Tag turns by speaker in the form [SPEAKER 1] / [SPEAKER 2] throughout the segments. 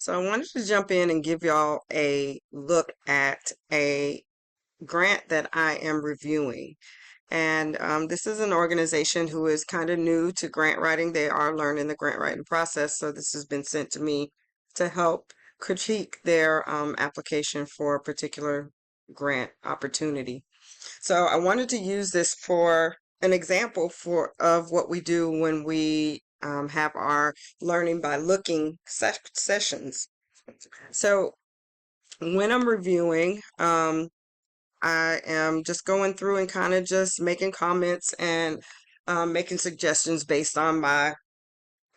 [SPEAKER 1] So I wanted to jump in and give y'all a look at a grant that I am reviewing. And this is an organization who is kind of new to grant writing. They are learning the grant writing process. So this has been sent to me to help critique their application for a particular grant opportunity. So I wanted to use this for an example of what we do when we have our learning by looking sessions. So when I'm reviewing, I am just going through and kind of just making comments and making suggestions based on my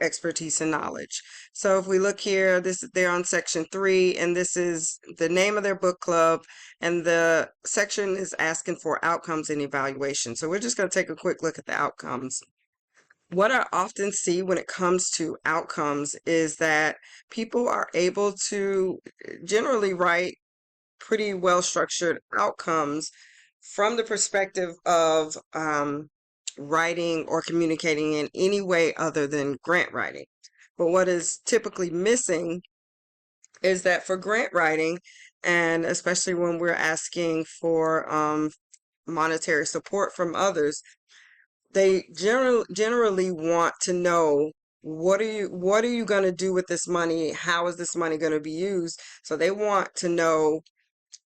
[SPEAKER 1] expertise and knowledge. So if we look here, they're on section 3, and this is the name of their book club, and the section is asking for outcomes and evaluation. So we're just going to take a quick look at the outcomes. What I often see when it comes to outcomes is that people are able to generally write pretty well structured outcomes from the perspective of writing or communicating in any way other than grant writing. But what is typically missing is that for grant writing, and especially when we're asking for monetary support from others, they generally want to know what are you going to do with this money? How is this money going to be used? So they want to know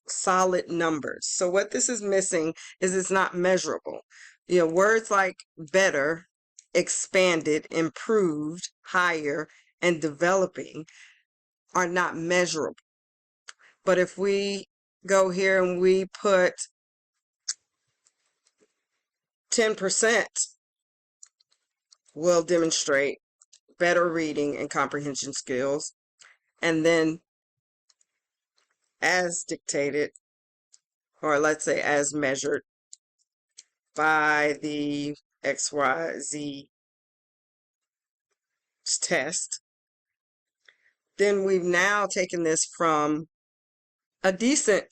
[SPEAKER 1] solid numbers. So what this is missing is it's not measurable. Words like better, expanded, improved, higher, and developing are not measurable. But if we go here and we put 10%, will demonstrate better reading and comprehension skills. And then as dictated, or let's say as measured by the XYZ test, then we've now taken this from a decent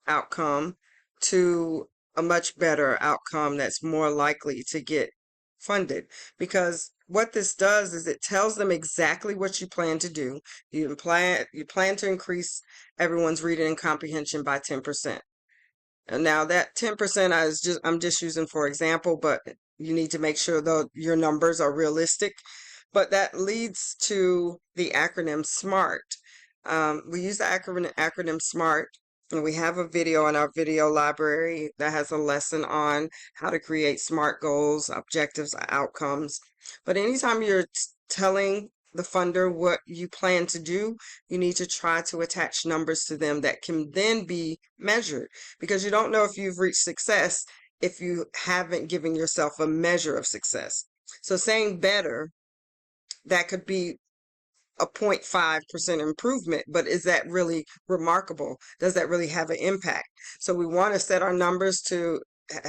[SPEAKER 1] outcome to a much better outcome that's more likely to get funded. Because what this does is it tells them exactly what you plan to do. You plan to increase everyone's reading and comprehension by 10%. And now that 10% I'm just using for example, but you need to make sure though your numbers are realistic. But that leads to the acronym SMART. We use the acronym SMART, and we have a video in our video library that has a lesson on how to create SMART goals, objectives, outcomes. But anytime you're telling the funder what you plan to do, you need to try to attach numbers to them that can then be measured, because you don't know if you've reached success if you haven't given yourself a measure of success. So saying better, that could be a 0.5% improvement, but is that really remarkable? Does that really have an impact? So we want to set our numbers to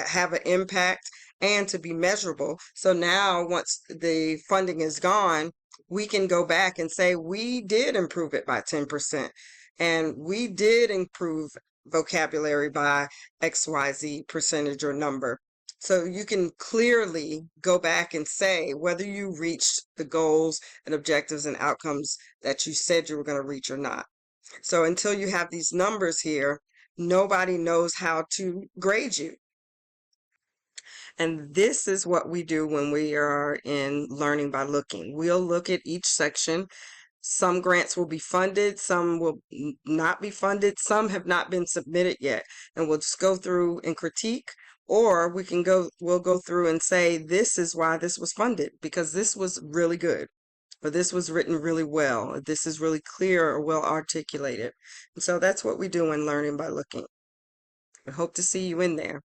[SPEAKER 1] have an impact and to be measurable. So now once the funding is gone, we can go back and say we did improve it by 10%, and we did improve vocabulary by XYZ percentage or number. So you can clearly go back and say whether you reached the goals and objectives and outcomes that you said you were going to reach or not. So until you have these numbers here, nobody knows how to grade you. And this is what we do when we are in learning by looking. We'll look at each section. Some grants will be funded, some will not be funded, some have not been submitted yet. And we'll just go through and critique, or we'll go through and say, this is why this was funded, because this was really good, or this was written really well, or this is really clear or well articulated. And so that's what we do in learning by looking. I hope to see you in there.